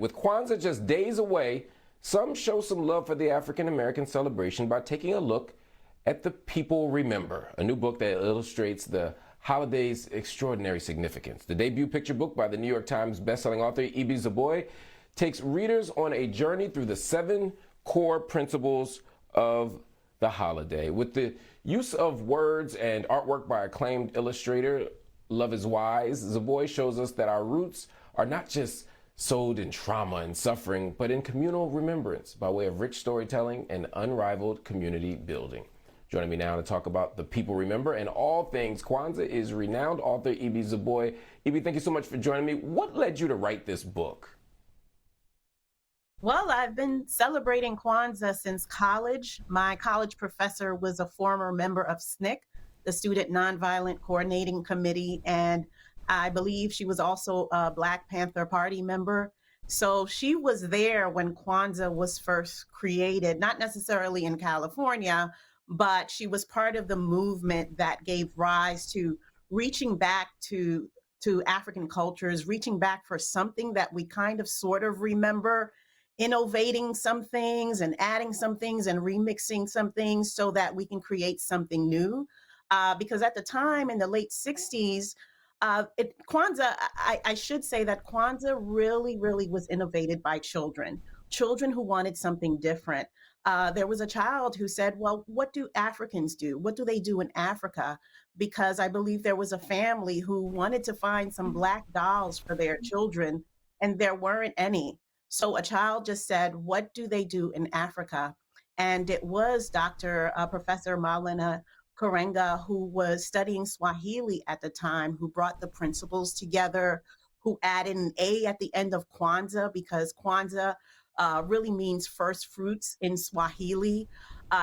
With Kwanzaa just days away, some show some love for the African American celebration by taking a look at The People Remember, a new book that illustrates the holiday's extraordinary significance. The debut picture book by the New York Times bestselling author Ibi Zoboi takes readers on a journey through the 7 core principles of the holiday. With the use of words and artwork by acclaimed illustrator Loveis Wise, Zoboi shows us that our roots are not just sowed in trauma and suffering, but in communal remembrance by way of rich storytelling and unrivaled community building. Joining me now to talk about The People Remember and all things Kwanzaa is renowned author Ibi Zoboi. Ibi, thank you so much for joining me. What led you to write this book? Well, I've been celebrating Kwanzaa since college. My college professor was a former member of SNCC, the Student Nonviolent Coordinating Committee, and I believe she was also a Black Panther Party member. So she was there when Kwanzaa was first created, not necessarily in California, but she was part of the movement that gave rise to reaching back to African cultures, reaching back for something that we kind of sort of remember, innovating some things and adding some things and remixing some things so that we can create something new. Because at the time in the late 60s, Kwanzaa, I should say that Kwanzaa really, really was innovated by children who wanted something different. There was a child who said, well, what do Africans do? What do they do in Africa? Because I believe there was a family who wanted to find some Black dolls for their children, and there weren't any. So a child just said, what do they do in Africa? And it was Dr. Professor Malina Karenga, who was studying Swahili at the time, who brought the principles together, who added an A at the end of Kwanzaa because Kwanzaa really means first fruits in Swahili.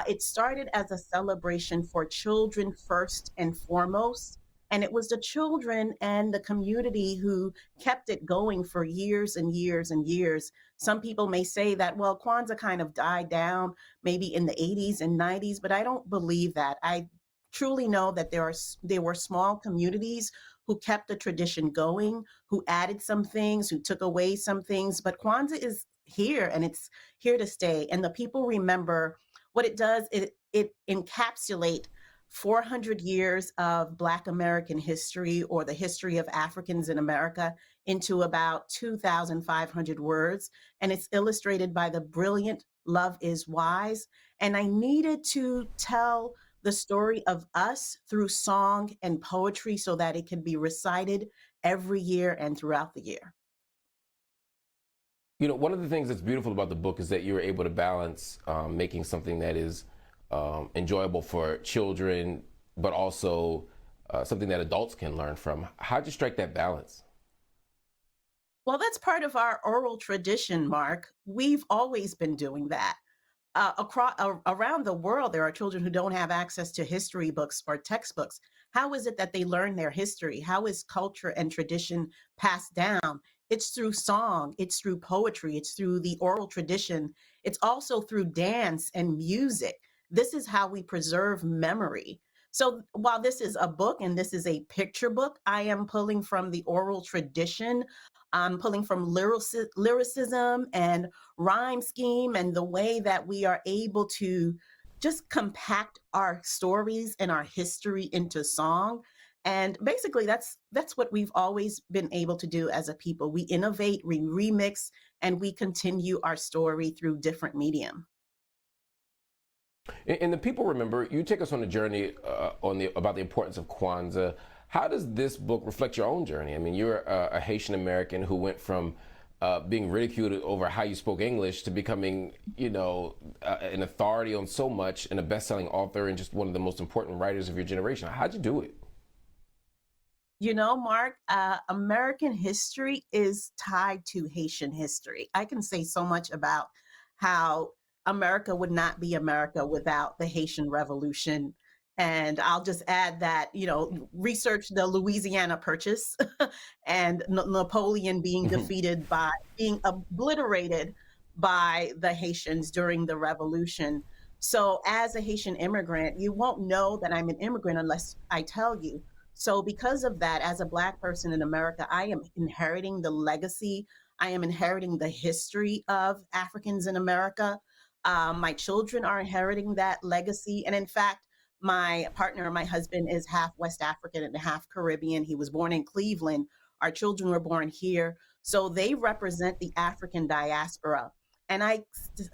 It started as a celebration for children first and foremost. And it was the children and the community who kept it going for years and years and years. Some people may say that, well, Kwanzaa kind of died down maybe in the 80s and 90s, but I don't believe that. I truly know that there were small communities who kept the tradition going, who added some things, who took away some things. But Kwanzaa is here and it's here to stay. And the people remember what it does. It encapsulate 400 years of Black American history or the history of Africans in America into about 2,500 words. And it's illustrated by the brilliant Loveis Wise. And I needed to tell the story of us through song and poetry so that it can be recited every year and throughout the year. You know, one of the things that's beautiful about the book is that you're able to balance making something that is enjoyable for children, but also something that adults can learn from. How'd you strike that balance? Well, that's part of our oral tradition, Mark. We've always been doing that. Around the world, there are children who don't have access to history books or textbooks. How is it that they learn their history? How is culture and tradition passed down? It's through song, it's through poetry, it's through the oral tradition. It's also through dance and music. This is how we preserve memory. So while this is a book and this is a picture book, I am pulling from the oral tradition. I'm pulling from lyricism and rhyme scheme and the way that we are able to just compact our stories and our history into song. And basically that's what we've always been able to do as a people. We innovate, we remix, and we continue our story through different medium. And the people remember, you take us on a journey about the importance of Kwanzaa. How does this book reflect your own journey? I mean, you're a Haitian American who went from being ridiculed over how you spoke English to becoming, an authority on so much and a best-selling author and just one of the most important writers of your generation. How'd you do it? You know, Mark, American history is tied to Haitian history. I can say so much about how America would not be America without the Haitian Revolution. And I'll just add that, research the Louisiana Purchase and Napoleon being defeated by being obliterated by the Haitians during the revolution. So as a Haitian immigrant, you won't know that I'm an immigrant unless I tell you. So because of that, as a Black person in America, I am inheriting the legacy I am inheriting the history of Africans in America. My children are inheriting that legacy. And in fact, my partner, my husband, is half West African and half Caribbean. He was born in Cleveland. Our children were born here. So they represent the African diaspora. And I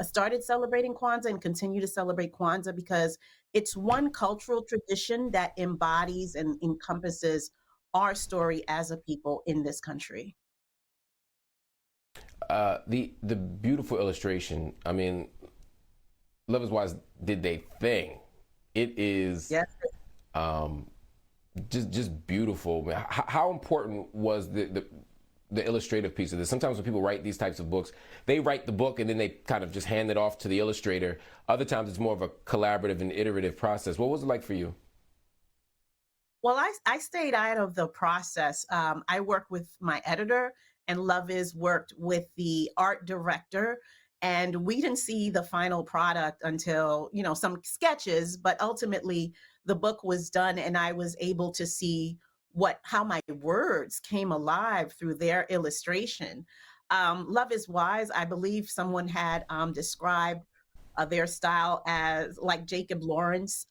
started celebrating Kwanzaa and continue to celebrate Kwanzaa because it's one cultural tradition that embodies and encompasses our story as a people in this country. The beautiful illustration. I mean, Loveis Wise did their thing. It is Yes. just beautiful. How important was the illustrative piece of this? Sometimes when people write these types of books, they write the book and then they kind of just hand it off to the illustrator. Other times it's more of a collaborative and iterative process. What was it like for you? Well, I stayed out of the process. I worked with my editor, and Loveis worked with the art director. And we didn't see the final product until, some sketches, but ultimately the book was done, and I was able to see how my words came alive through their illustration. Love is Wise, I believe someone had described their style as like Jacob Lawrence.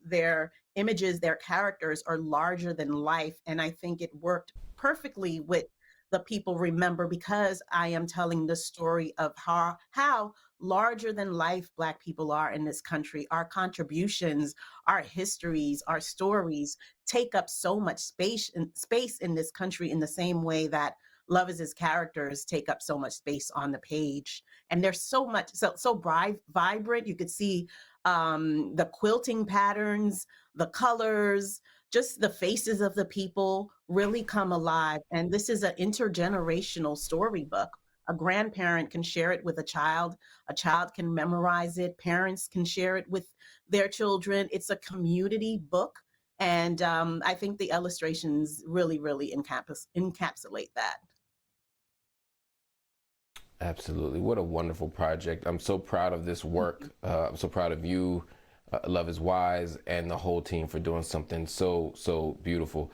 Their images, their characters are larger than life. And I think it worked perfectly with the people remember because I am telling the story of how larger than life Black people are in this country. Our contributions, our histories, our stories take up so much space in this country in the same way that Loveis's characters take up so much space on the page. And there's so vibrant. You could see the quilting patterns, the colors, just the faces of the people really come alive. And this is an intergenerational storybook. A grandparent can share it with a child can memorize it, parents can share it with their children. It's a community book. And I think the illustrations really, really encapsulate that. Absolutely. What a wonderful project. I'm so proud of this work. I'm so proud of you, Loveis Wise, and the whole team for doing something so beautiful.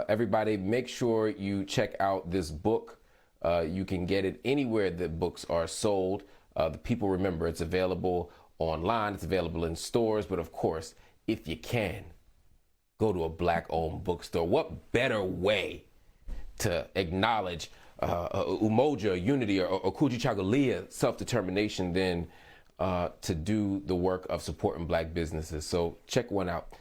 Everybody, make sure you check out this book. You can get it anywhere that books are sold. The People Remember. It's available online. It's available in stores. But of course, if you can, go to a Black-owned bookstore. What better way to acknowledge umoja, unity, or kujichagulia, self-determination than to do the work of supporting Black businesses. So check one out.